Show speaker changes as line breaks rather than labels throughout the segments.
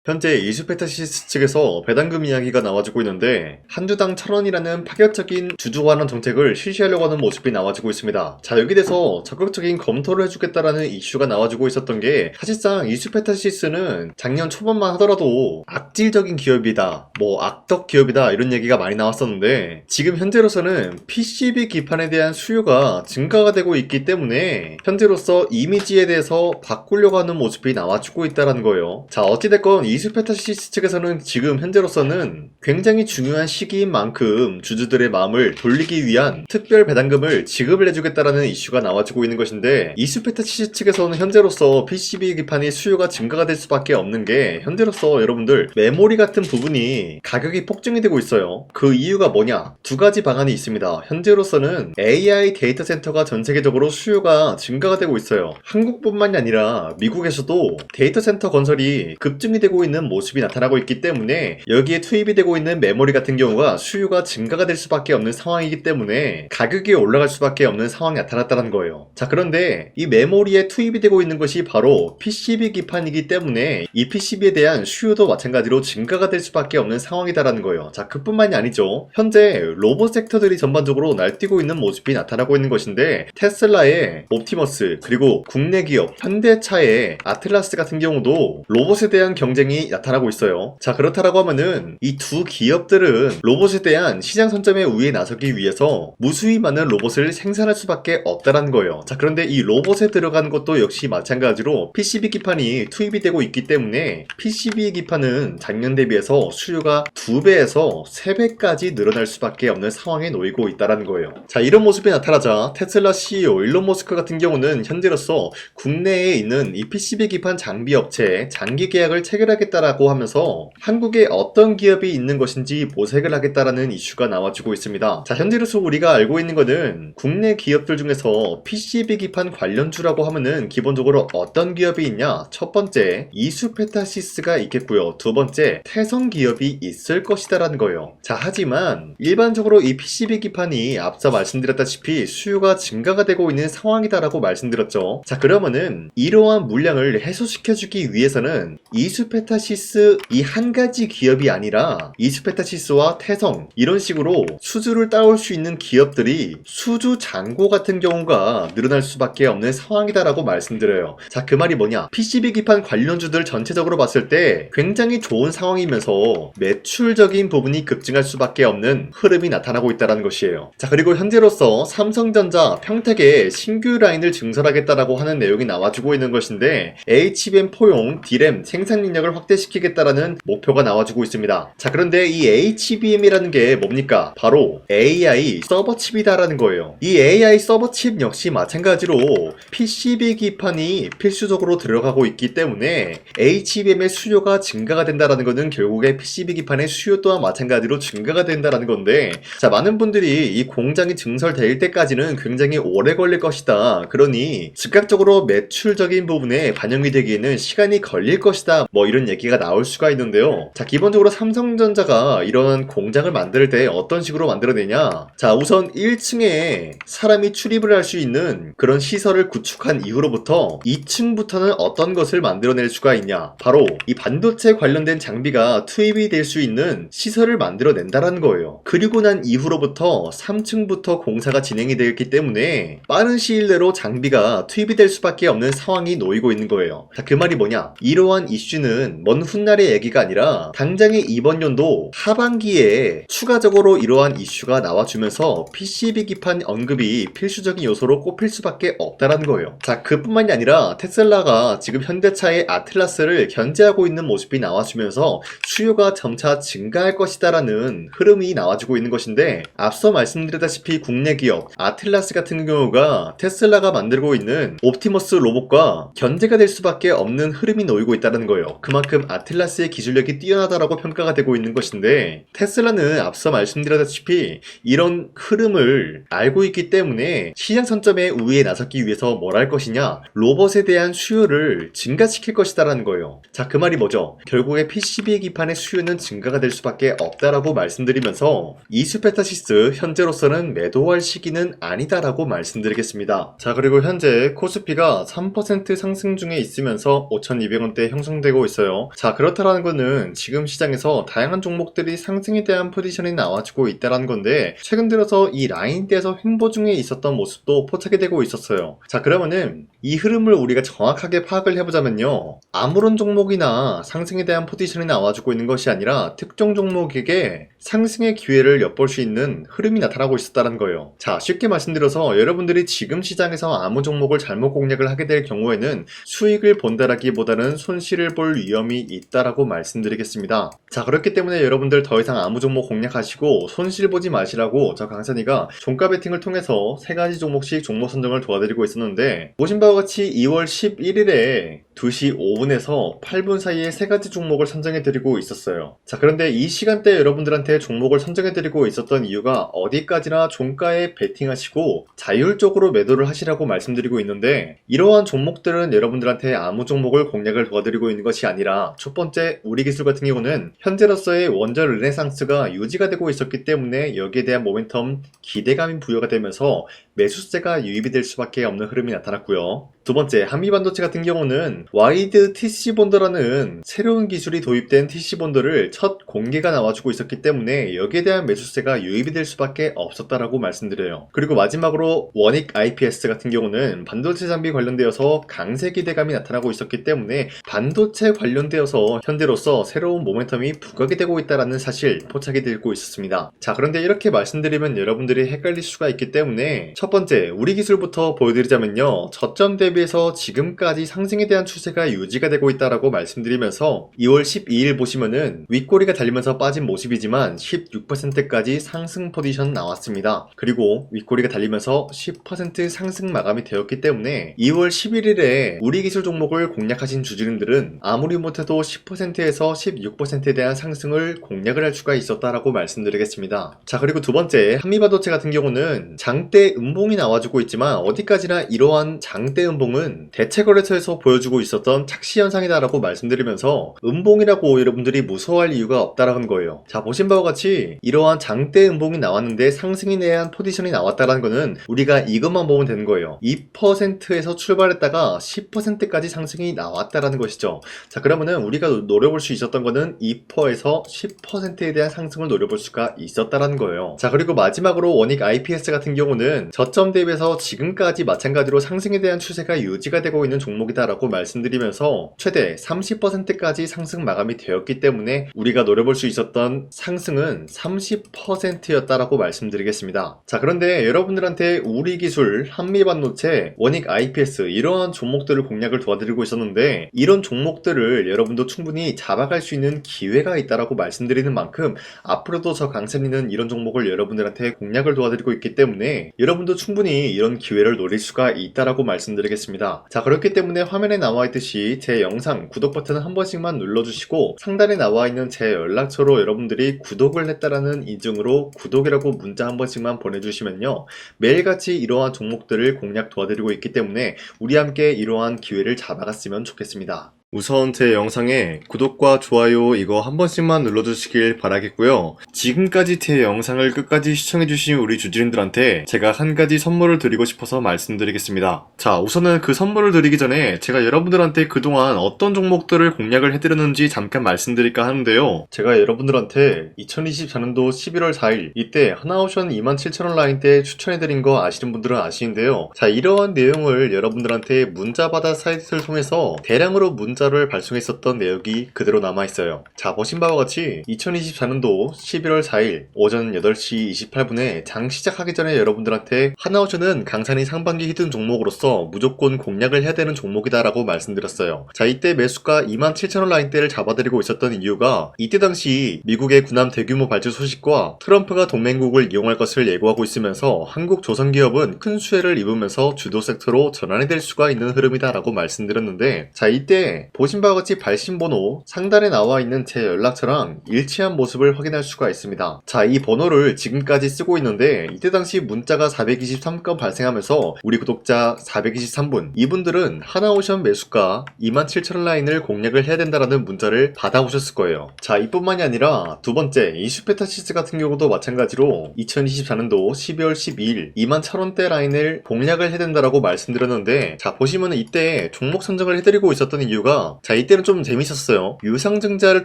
현재 이수페타시스 측에서 배당금 이야기가 나와주고 있는데 한주당 1,000원이라는 파격적인 주주환원 정책을 실시하려고 하는 모습이 나와주고 있습니다. 자, 여기 대해서 적극적인 검토를 해주겠다라는 이슈가 나와주고 있었던 게 사실상 이수페타시스는 작년 초반만 하더라도 악질적인 기업이다, 악덕 기업이다 이런 얘기가 많이 나왔었는데 지금 현재로서는 PCB 기판에 대한 수요가 증가가 되고 있기 때문에 현재로서 이미지에 대해서 바꾸려고 하는 모습이 나와주고 있다는 거예요. 자, 어찌됐건 이수페타시스 측에서는 지금 현재로서는 굉장히 중요한 시기인 만큼 주주들의 마음을 돌리기 위한 특별 배당금을 지급을 해주겠다라는 이슈가 나와주고 있는 것인데 이수페타시스 측에서는 현재로서 PCB 기판이 수요가 증가가 될 수밖에 없는 게 현재로서 여러분들 메모리 같은 부분이 가격이 폭증이 되고 있어요. 그 이유가 뭐냐? 두 가지 방안이 있습니다. 현재로서는 AI 데이터 센터가 전 세계적으로 수요가 증가가 되고 있어요. 한국뿐만이 아니라 미국에서도 데이터 센터 건설이 급증이 되고 있는 모습이 나타나고 있기 때문에 여기에 투입이 되고 있는 메모리 같은 경우가 수요가 증가가 될 수밖에 없는 상황이기 때문에 가격이 올라갈 수밖에 없는 상황이 나타났다는 거예요. 자, 그런데 이 메모리에 투입이 되고 있는 것이 바로 PCB 기판이기 때문에 이 PCB에 대한 수요도 마찬가지로 증가가 될 수밖에 없는 상황이다라는 거예요. 자, 그뿐만이 아니죠. 현재 로봇 섹터들이 전반적으로 날뛰고 있는 모습이 나타나고 있는 것인데 테슬라의 옵티머스 그리고 국내 기업 현대차의 아틀라스 같은 경우도 로봇에 대한 경쟁이 나타나고 있어요. 자, 그렇다라고 하면은 이 두 기업들은 로봇에 대한 시장 선점의 우위에 나서기 위해서 무수히 많은 로봇을 생산할 수밖에 없다라는 거예요. 자, 그런데 이 로봇에 들어간 것도 역시 마찬가지로 PCB 기판이 투입이 되고 있기 때문에 PCB 기판은 작년 대비해서 수요가 2배에서 3배까지 늘어날 수밖에 없는 상황에 놓이고 있다라는 거예요. 자, 이런 모습이 나타나자 테슬라 CEO 일론 머스크 같은 경우는 현재로서 국내에 있는 이 PCB 기판 장비 업체에 장기 계약을 체결하겠다라고 하면서 한국에 어떤 기업이 있는 것인지 모색을 하겠다라는 이슈가 나와주고 있습니다. 자, 현재로서 우리가 알고 있는 거는 국내 기업들 중에서 PCB 기판 관련주라고 하면은 기본적으로 어떤 기업이 있냐? 첫 번째 이수페타시스가 있겠고요. 두 번째 태성 기업이 있을 것이다라는 거예요. 자, 하지만 일반적으로 이 PCB 기판이 앞서 말씀드렸다시피 수요가 증가가 되고 있는 상황이다라고 말씀드렸죠. 자, 그러면은 이러한 물량을 해소시켜주기 위해서는 이수페타시스 이 한 가지 기업이 아니라 이수페타시스와 태성 이런 식으로 수주를 따올 수 있는 기업들이 수주 잔고 같은 경우가 늘어날 수밖에 없는 상황이다라고 말씀드려요. 자, 그 말이 뭐냐? PCB 기판 관련주들 전체적으로 봤을 때 굉장히 좋은 상황이면서 매출적인 부분이 급증할 수밖에 없는 흐름이 나타나고 있다는 것이에요. 자, 그리고 현재로서 삼성전자 평택에 신규 라인을 증설하겠다라고 하는 내용이 나와주고 있는 것인데 HBM 포용 D램 생산 능력을 확대시키겠다라는 목표가 나와주고 있습니다. 자, 그런데 이 HBM이라는 게 뭡니까? 바로 AI 서버 칩이다라는 거예요. 이 AI 서버 칩 역시 마찬가지로 PCB 기판이 필수적으로 들어가고 있기 때문에 HBM의 수요가 증가가 된다라는 것은 결국에 PCB 기판의 수요 또한 마찬가지로 증가가 된다라는 건데, 자, 많은 분들이 이 공장이 증설될 때까지는 굉장히 오래 걸릴 것이다. 그러니 즉각적으로 매출적인 부분에 반영이 되기에는 시간이 걸릴 것이다. 이런 얘기가 나올 수가 있는데요. 자, 기본적으로 삼성전자가 이런 공장을 만들 때 어떤 식으로 만들어내냐? 자, 우선 1층에 사람이 출입을 할 수 있는 그런 시설을 구축한 이후로부터 2층부터는 어떤 것을 만들어낼 수가 있냐? 바로 이 반도체 관련된 장비가 투입이 될 수 있는 시설을 만들어낸다라는 거예요. 그리고 난 이후로부터 3층부터 공사가 진행이 되었기 때문에 빠른 시일 내로 장비가 투입이 될 수밖에 없는 상황이 놓이고 있는 거예요. 자, 그 말이 뭐냐? 이러한 이슈는 먼 훗날의 얘기가 아니라 당장의 이번 연도 하반기에 추가적으로 이러한 이슈가 나와주면서 PCB 기판 언급이 필수적인 요소로 꼽힐 수밖에 없다라는 거예요. 자, 그뿐만이 아니라 테슬라가 지금 현대차의 아틀라스를 견제하고 있는 모습이 나와주면서 수요가 점차 증가할 것이다라는 흐름이 나와주고 있는 것인데 앞서 말씀드렸다시피 국내 기업 아틀라스 같은 경우가 테슬라가 만들고 있는 옵티머스 로봇과 견제가 될 수밖에 없는 흐름이 놓이고 있다는 거예요. 그만큼 아틀라스의 기술력이 뛰어나다라고 평가가 되고 있는 것인데 테슬라는 앞서 말씀드렸다시피 이런 흐름을 알고 있기 때문에 시장 선점의 우위에 나섰기 위해서 뭘 할 것이냐? 로봇에 대한 수요를 증가시킬 것이다라는 거예요. 자, 그 말이 뭐죠? 결국에 PCB 기판의 수요는 증가가 될 수밖에 없다라고 말씀드리면서 이수페타시스 현재로서는 매도할 시기는 아니다라고 말씀드리겠습니다. 자, 그리고 현재 코스피가 3% 상승 중에 있으면서 5,200원대 형성되고 있어요. 있었어요. 자, 그렇다라는 거는 지금 시장에서 다양한 종목들이 상승에 대한 포지션이 나와주고 있다는 건데, 최근 들어서 이 라인대에서 횡보 중에 있었던 모습도 포착이 되고 있었어요. 자, 그러면은 이 흐름을 우리가 정확하게 파악을 해보자면요, 아무런 종목이나 상승에 대한 포지션이 나와주고 있는 것이 아니라 특정 종목에게 상승의 기회를 엿볼 수 있는 흐름이 나타나고 있었다는 거예요. 자, 쉽게 말씀드려서 여러분들이 지금 시장에서 아무 종목을 잘못 공략을 하게 될 경우에는 수익을 본다라기보다는 손실을 볼 위험이 있다라고 말씀드리겠습니다. 자, 그렇기 때문에 여러분들 더 이상 아무 종목 공략하시고 손실 보지 마시라고 저 강산이가 종가 베팅을 통해서 3가지 종목씩 종목 선정을 도와드리고 있었는데, 보신 바와 같이 2월 11일에 2시 5분에서 8분 사이에 3가지 종목을 선정해드리고 있었어요. 자, 그런데 이 시간대에 여러분들한테 종목을 선정해드리고 있었던 이유가 어디까지나 종가에 베팅하시고 자율적으로 매도를 하시라고 말씀드리고 있는데, 이러한 종목들은 여러분들한테 아무 종목을 공략을 도와드리고 있는 것이 아니라, 첫 번째 우리기술 같은 경우는 현재로서의 원전 르네상스가 유지가 되고 있었기 때문에 여기에 대한 모멘텀 기대감이 부여가 되면서 매수세가 유입이 될 수밖에 없는 흐름이 나타났고요. 두 번째, 한미반도체 같은 경우는 와이드 TC본더라는 새로운 기술이 도입된 TC본더를 첫 공개가 나와주고 있었기 때문에 여기에 대한 매수세가 유입이 될 수밖에 없었다라고 말씀드려요. 그리고 마지막으로 원익 IPS 같은 경우는 반도체 장비 관련되어서 강세 기대감이 나타나고 있었기 때문에 반도체 관련되어서 현재로서 새로운 모멘텀이 부각이 되고 있다는 사실 포착이 되고 있었습니다. 자, 그런데 이렇게 말씀드리면 여러분들이 헷갈릴 수가 있기 때문에 첫 번째 우리 기술부터 보여드리자면요, 저점 대비해서 지금까지 상승에 대한 추세가 유지가 되고 있다라고 말씀드리면서 2월 12일 보시면은 윗꼬리가 달리면서 빠진 모습이지만 16%까지 상승 포지션 나왔습니다. 그리고 윗꼬리가 달리면서 10% 상승 마감이 되었기 때문에 2월 11일에 우리 기술 종목을 공략하신 주주님들은 아무리 못해도 10%에서 16%에 대한 상승을 공략을 할 수가 있었다라고 말씀드리겠습니다. 자, 그리고 두 번째 한미반도체 같은 경우는 장대 음봉이 나와주고 있지만 어디까지나 이러한 장대 음봉은 대체거래소에서 보여주고 있었던 착시 현상이다라고 말씀드리면서 음봉이라고 여러분들이 무서워할 이유가 없다라는 거예요. 자, 보신 바와 같이 이러한 장대 음봉이 나왔는데 상승에 대한 포지션이 나왔다라는 거는 우리가 이것만 보면 되는 거예요. 2%에서 출발했다가 10%까지 상승이 나왔다라는 것이죠. 자, 그러면은 우리가 노려볼 수 있었던 거는 2%에서 10%에 대한 상승을 노려볼 수가 있었다라는 거예요. 자, 그리고 마지막으로 원익 IPS 같은 경우는 저점 대비해서 지금까지 마찬가지로 상승에 대한 추세가 유지가 되고 있는 종목이다라고 말씀드리면서 최대 30%까지 상승 마감이 되었기 때문에 우리가 노려볼 수 있었던 상승은 30%였다라고 말씀드리겠습니다. 자, 그런데 여러분들한테 우리기술, 한미반도체, 원익 IPS 이러한 종목들을 공략을 도와드리고 있었는데, 이런 종목들을 여러분도 충분히 잡아갈 수 있는 기회가 있다라고 말씀드리는 만큼 앞으로도 저 강산이는 이런 종목을 여러분들한테 공략을 도와드리고 있기 때문에 여러분도 충분히 이런 기회를 노릴 수가 있다라고 말씀드리겠습니다. 자, 그렇기 때문에 화면에 나와 있듯이 제 영상 구독 버튼 한 번씩만 눌러주시고 상단에 나와 있는 제 연락처로 여러분들이 구독을 했다라는 인증으로 구독이라고 문자 한 번씩만 보내주시면요, 매일같이 이러한 종목들을 공략 도와드리고 있기 때문에 우리 함께 이러한 기회를 잡아갔으면 좋겠습니다. 우선 제 영상에 구독과 좋아요 이거 한 번씩만 눌러주시길 바라겠고요. 지금까지 제 영상을 끝까지 시청해주신 우리 주주님들한테 제가 한 가지 선물을 드리고 싶어서 말씀드리겠습니다. 자, 우선은 그 선물을 드리기 전에 제가 여러분들한테 그동안 어떤 종목들을 공략을 해드렸는지 잠깐 말씀드릴까 하는데요. 제가 여러분들한테 2024년도 11월 4일 이때 하나오션 27,000원 라인대 추천해드린 거 아시는 분들은 아시는데요. 자, 이러한 내용을 여러분들한테 문자받아 사이트를 통해서 대량으로 문자를 발송했었던 내역이 그대로 남아있어요. 자, 보신 바와 같이 2024년도 11월 4일 오전 8시 28분에 장 시작하기 전에 여러분들한테 하나오션은 강산이 상반기 히든 종목으로서 무조건 공략을 해야 되는 종목이다 라고 말씀드렸어요. 자, 이때 매수가 27,000원 라인대를 잡아드리고 있었던 이유가 이때 당시 미국의 군함 대규모 발주 소식과 트럼프가 동맹국을 이용할 것을 예고하고 있으면서 한국 조선기업은 큰 수혜를 입으면서 주도 섹터로 전환이 될 수가 있는 흐름이다 라고 말씀드렸는데, 자, 이때 보신 바와 같이 발신번호 상단에 나와 있는 제 연락처랑 일치한 모습을 확인할 수가 있습니다. 자, 이 번호를 지금까지 쓰고 있는데 이때 당시 문자가 423건 발생하면서 우리 구독자 423분, 이분들은 하나오션 매수가 27,000원 라인을 공략을 해야 된다라는 문자를 받아오셨을 거예요. 자, 이뿐만이 아니라 두 번째 이슈페타시스 같은 경우도 마찬가지로 2024년도 12월 12일 21,000원대 라인을 공략을 해야 된다라고 말씀드렸는데, 자, 보시면 이때 종목 선정을 해드리고 있었던 이유가 있었습니다. 자, 이때는 좀 재밌었어요. 유상증자를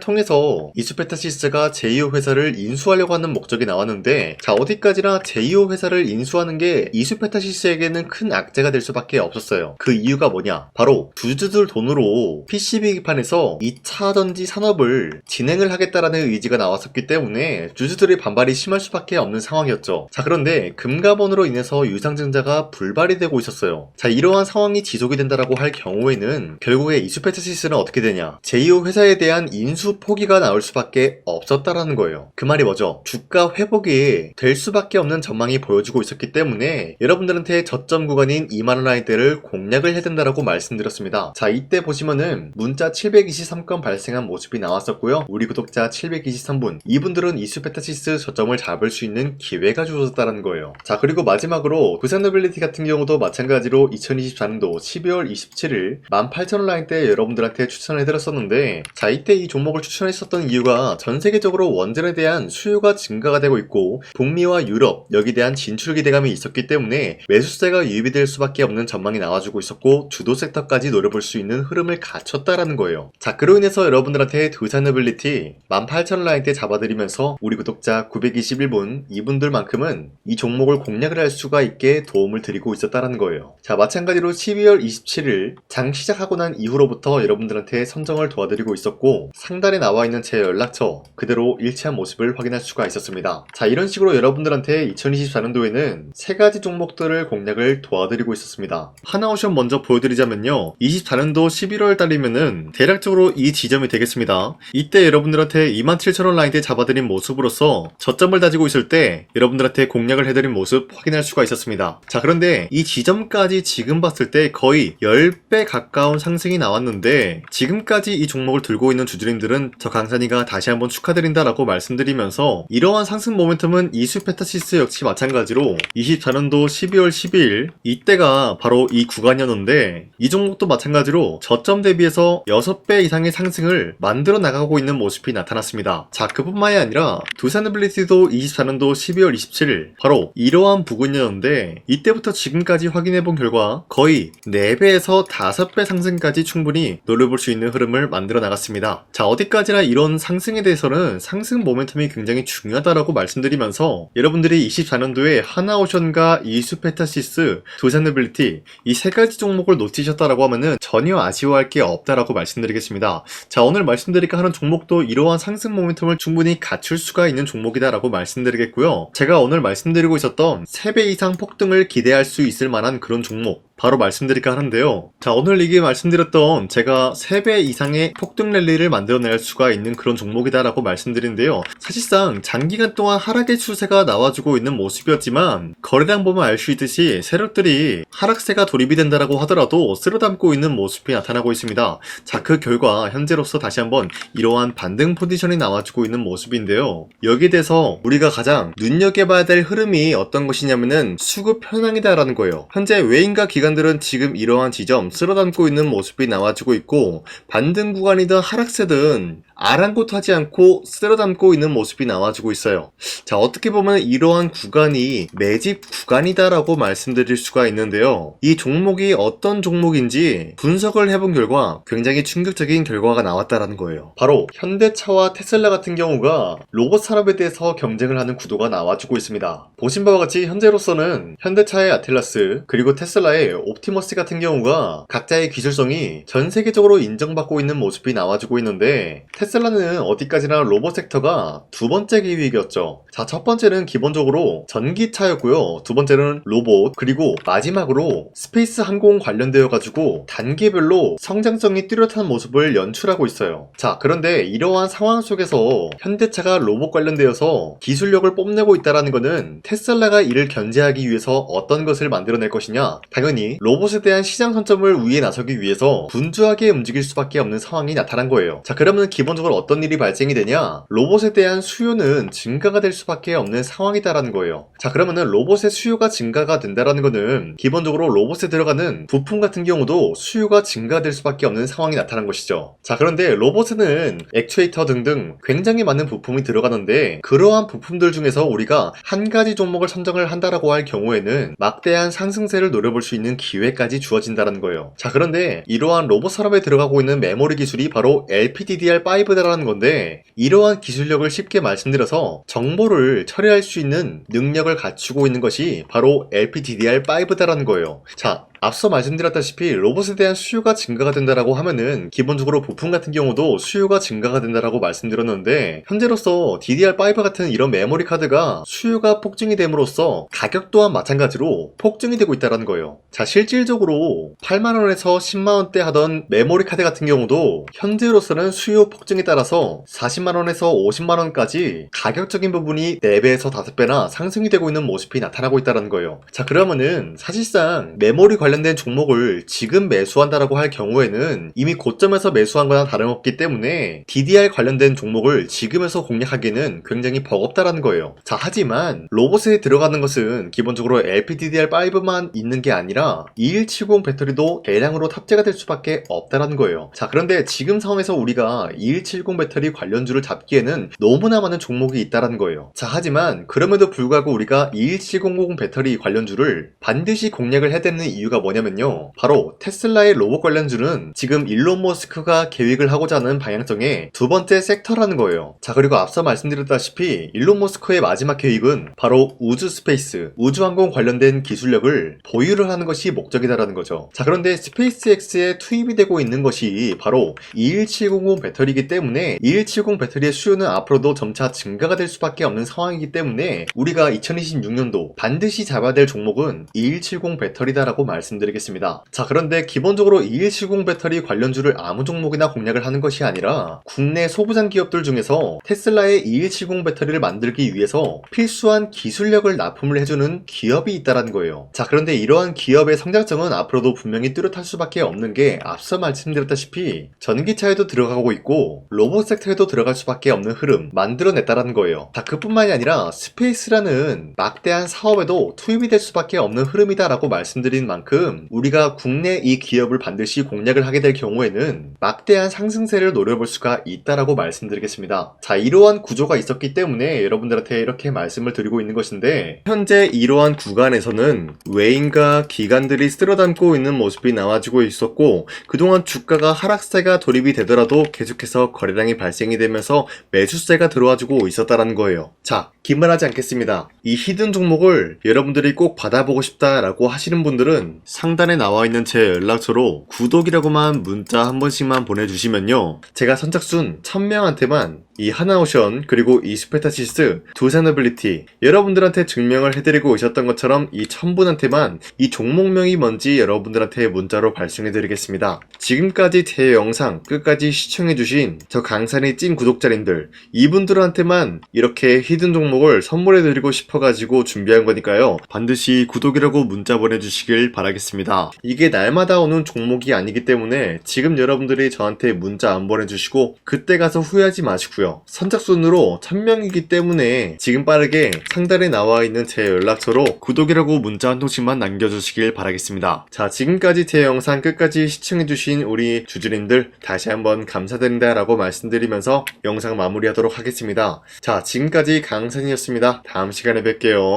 통해서 이수페타시스가 제2호 회사를 인수하려고 하는 목적이 나왔는데, 자, 어디까지나 제2호 회사를 인수하는 게 이수페타시스에게는 큰 악재가 될 수밖에 없었어요. 그 이유가 뭐냐? 바로 주주들 돈으로 PCB 기판에서 2차 전지 산업을 진행을 하겠다라는 의지가 나왔었기 때문에 주주들의 반발이 심할 수밖에 없는 상황이었죠. 자, 그런데 금가번으로 인해서 유상증자가 불발이 되고 있었어요. 자, 이러한 상황이 지속이 된다라고 할 경우에는 결국에 이수페타시스는 어떻게 되냐? 제2호 회사에 대한 인수 포기가 나올 수밖에 없었다라는 거예요. 그 말이 뭐죠? 주가 회복이 될 수밖에 없는 전망이 보여지고 있었기 때문에 여러분들한테 저점 구간인 2만원 라인대를 공략을 해야 된다라고 말씀드렸습니다. 자, 이때 보시면은 문자 723건 발생한 모습이 나왔었고요. 우리 구독자 723분, 이분들은 이수페타시스 저점을 잡을 수 있는 기회가 주어졌다는 거예요. 자, 그리고 마지막으로 두산노빌리티 같은 경우도 마찬가지로 2024년도 12월 27일 18,000원 라인대 여러분들한테 추천을 해드렸었는데, 자, 이때 이 종목을 추천했었던 이유가 전 세계적으로 원전에 대한 수요가 증가가 되고 있고 북미와 유럽 여기에 대한 진출 기대감이 있었기 때문에 매수세가 유입이 될 수밖에 없는 전망이 나와주고 있었고 주도 섹터까지 노려볼 수 있는 흐름을 갖췄다라는 거예요. 자, 그로 인해서 여러분들한테 두산노빌리티 18,000원 라인대 잡아드리면서 우리 구독자 921분 이분들만큼은 이 종목을 공략을 할 수가 있게 도움을 드리고 있었다라는 거예요. 자, 마찬가지로 12월 27일 장 시작하고 난 이후로부터 여러분들한테 선정을 도와드리고 있었고 상단에 나와있는 제 연락처 그대로 일치한 모습을 확인할 수가 있었습니다. 자, 이런 식으로 여러분들한테 2024년도에는 3가지 종목들을 공략을 도와드리고 있었습니다. 하나오션 먼저 보여드리자면요, 24년도 11월 달이면은 대략적으로 이 지점이 되겠습니다. 이때 여러분들한테 27,000원 라인대 잡아드린 모습으로서 저점을 다지고 있을 때 여러분들한테 공략을 해드린 모습 확인할 수가 있었습니다. 자, 그런데 이 지점까지 지금 봤을 때 거의 10배 가까운 상승이 나왔는데 지금까지 이 종목을 들고 있는 주주님들은 저 강산이가 다시 한번 축하드린다라고 말씀드리면서 이러한 상승 모멘텀은 이수페타시스 역시 마찬가지로 24년도 12월 12일 이때가 바로 이 구간이었는데 이 종목도 마찬가지로 저점 대비해서 6배 이상의 상승을 만들어 나가고 있는 모습이 나타났습니다. 자, 그뿐만이 아니라 두산노빌리티도 24년도 12월 27일 바로 이러한 부근이었는데 이때부터 지금까지 확인해본 결과 거의 4배에서 5배 상승까지 충분히 노려볼 수 있는 흐름을 만들어 나갔습니다. 자, 어디까지나 이런 상승에 대해서는 상승 모멘텀이 굉장히 중요하다라고 말씀드리면서 여러분들이 24년도에 하나오션과 이수페타시스, 두산노빌리티 이 3가지 종목을 놓치셨다라고 하면은 전혀 아쉬워할 게 없다라고 말씀드리겠습니다. 자, 오늘 말씀드릴까 하는 종목도 이러한 상승 모멘텀을 충분히 갖출 수가 있는 종목이다라고 말씀드리겠고요. 제가 오늘 말씀드리고 있었던 3배 이상 폭등을 기대할 수 있을 만한 그런 종목 바로 말씀드릴까 하는데요. 자, 오늘 이게 말씀드렸던 제가 3배 이상의 폭등 랠리를 만들어낼 수가 있는 그런 종목이다라고 말씀드리는데요. 사실상 장기간 동안 하락의 추세가 나와주고 있는 모습이었지만 거래량 보면 알 수 있듯이 세력들이 하락세가 돌입이 된다라고 하더라도 쓸어담고 있는 모습이 나타나고 있습니다. 자, 그 결과 현재로서 다시 한번 이러한 반등 포지션이 나와주고 있는 모습인데요. 여기에 대해서 우리가 가장 눈여겨봐야 될 흐름이 어떤 것이냐면은 수급 현황이다라는 거예요. 현재 외인과 기관들은 지금 이러한 지점 쓸어담고 있는 모습이 나와주고 있고 반등 구간이든 하락세든 아랑곳하지 않고 쓸어담고 있는 모습이 나와주고 있어요. 자, 어떻게 보면 이러한 구간이 매집 구간이다라고 말씀드릴 수가 있는데요. 이 종목이 어떤 종목인지 분석을 해본 결과 굉장히 충격적인 결과가 나왔다라는 거예요. 바로 현대차와 테슬라 같은 경우가 로봇 산업에 대해서 경쟁을 하는 구도가 나와주고 있습니다. 보신 바와 같이 현재로서는 현대차의 아틀라스 그리고 테슬라의 옵티머스 같은 경우가 각자의 기술성이 전 세계적으로 인정받고 있는 모습이 나와주고 있는데 테슬라는 어디까지나 로봇 섹터가 두 번째 기획이었죠. 자, 첫 번째는 기본적으로 전기차였고요. 두 번째는 로봇, 그리고 마지막으로 스페이스 항공 관련되어 가지고 단계별로 성장성이 뚜렷한 모습을 연출하고 있어요. 자, 그런데 이러한 상황 속에서 현대차가 로봇 관련되어서 기술력을 뽐내고 있다는 것은 테슬라가 이를 견제하기 위해서 어떤 것을 만들어낼 것이냐? 당연히 로봇에 대한 시장 선점을 위해 나서기 위해서 분주하게 움직일 수밖에 없는 상황이 나타난 거예요. 자, 그러면 기본적으로 기본적으로 어떤 일이 발생이 되냐? 로봇에 대한 수요는 증가가 될 수밖에 없는 상황이다라는 거예요. 자, 그러면은 로봇의 수요가 증가가 된다라는 거는 기본적으로 로봇에 들어가는 부품 같은 경우도 수요가 증가될 수밖에 없는 상황이 나타난 것이죠. 자, 그런데 로봇에는 액추에이터 등등 굉장히 많은 부품이 들어가는데 그러한 부품들 중에서 우리가 한 가지 종목을 선정을 한다라고 할 경우에는 막대한 상승세를 노려볼 수 있는 기회까지 주어진다는 거예요. 자, 그런데 이러한 로봇 산업에 들어가고 있는 메모리 기술이 바로 LPDDR5다라는 건데 이러한 기술력을 쉽게 말씀드려서 정보를 처리할 수 있는 능력을 갖추고 있는 것이 바로 LPDDR5다라는 거예요. 자, 앞서 말씀드렸다시피 로봇에 대한 수요가 증가가 된다라고 하면은 기본적으로 부품 같은 경우도 수요가 증가가 된다라고 말씀드렸는데 현재로서 DDR5 같은 이런 메모리 카드가 수요가 폭증이 됨으로써 가격 또한 마찬가지로 폭증이 되고 있다는 거예요. 자, 실질적으로 8만원에서 10만원대 하던 메모리 카드 같은 경우도 현재로서는 수요 폭증에 따라서 40만원에서 50만원까지 가격적인 부분이 4배에서 5배나 상승이 되고 있는 모습이 나타나고 있다는 거예요. 자, 그러면은 사실상 메모리 관련된 종목을 지금 매수한다라고 할 경우에는 이미 고점에서 매수한 거나 다름없기 때문에 DDR 관련된 종목을 지금에서 공략하기는 굉장히 버겁다라는 거예요. 자, 하지만 로봇에 들어가는 것은 기본적으로 LPDDR5만 있는 게 아니라 2170 배터리도 대량으로 탑재가 될 수밖에 없다라는 거예요. 자, 그런데 지금 상황에서 우리가 2170 배터리 관련주를 잡기에는 너무나 많은 종목이 있다라는 거예요. 자, 하지만 그럼에도 불구하고 우리가 21700 배터리 관련주를 반드시 공략을 해야 되는 이유가 뭐냐면요, 바로 테슬라의 로봇 관련주는 지금 일론 머스크가 계획을 하고자 하는 방향성의 두 번째 섹터라는 거예요. 자, 그리고 앞서 말씀드렸다시피 일론 머스크의 마지막 계획은 바로 우주 스페이스, 우주항공 관련된 기술력을 보유를 하는 것이 목적이다라는 거죠. 자, 그런데 스페이스X에 투입이 되고 있는 것이 바로 21700 배터리이기 때문에 2170 배터리의 수요는 앞으로도 점차 증가가 될 수밖에 없는 상황이기 때문에 우리가 2026년도 반드시 잡아야 될 종목은 2170 배터리다라고 말씀드리겠습니다. 자, 그런데 기본적으로 2170 배터리 관련주를 아무 종목이나 공략을 하는 것이 아니라 국내 소부장 기업들 중에서 테슬라의 2170 배터리를 만들기 위해서 필수한 기술력을 납품을 해주는 기업이 있다는 거예요. 자, 그런데 이러한 기업의 성장성은 앞으로도 분명히 뚜렷할 수밖에 없는 게 앞서 말씀드렸다시피 전기차에도 들어가고 있고 로봇 섹터에도 들어갈 수밖에 없는 흐름 만들어냈다는 거예요. 자, 그뿐만이 아니라 스페이스라는 막대한 사업에도 투입이 될 수밖에 없는 흐름이다라고 말씀드린 만큼 우리가 국내 이 기업을 반드시 공략을 하게 될 경우에는 막대한 상승세를 노려볼 수가 있다라고 말씀드리겠습니다. 자, 이러한 구조가 있었기 때문에 여러분들한테 이렇게 말씀을 드리고 있는 것인데 현재 이러한 구간에서는 외인과 기관들이 쓸어담고 있는 모습이 나와지고 있었고 그동안 주가가 하락세가 돌입이 되더라도 계속해서 거래량이 발생이 되면서 매수세가 들어와주고 있었다는 거예요. 자, 긴말하지 않겠습니다. 이 히든 종목을 여러분들이 꼭 받아보고 싶다라고 하시는 분들은 상단에 나와있는 제 연락처로 구독이라고만 문자 한 번씩만 보내주시면요, 제가 선착순 1000명한테만 이 하나오션 그리고 이 스페타시스 두 산어빌리티 여러분들한테 증명을 해드리고 있었던 것처럼 이 1000분한테만 이 종목명이 뭔지 여러분들한테 문자로 발송해드리겠습니다. 지금까지 제 영상 끝까지 시청해주신 저 강산의 찐 구독자님들 이분들한테만 이렇게 히든 종목을 선물해드리고 싶어가지고 준비한 거니까요, 반드시 구독이라고 문자 보내주시길 바라겠습니다. 이게 날마다 오는 종목이 아니기 때문에 지금 여러분들이 저한테 문자 안 보내주시고 그때 가서 후회하지 마시고요, 선착순으로 1000명이기 때문에 지금 빠르게 상단에 나와있는 제 연락처로 구독이라고 문자 한 통씩만 남겨주시길 바라겠습니다. 자, 지금까지 제 영상 끝까지 시청해주신 우리 주주님들 다시 한번 감사드린다 라고 말씀드리면서 영상 마무리하도록 하겠습니다. 자, 지금까지 강산이었습니다. 다음 시간에 뵐게요.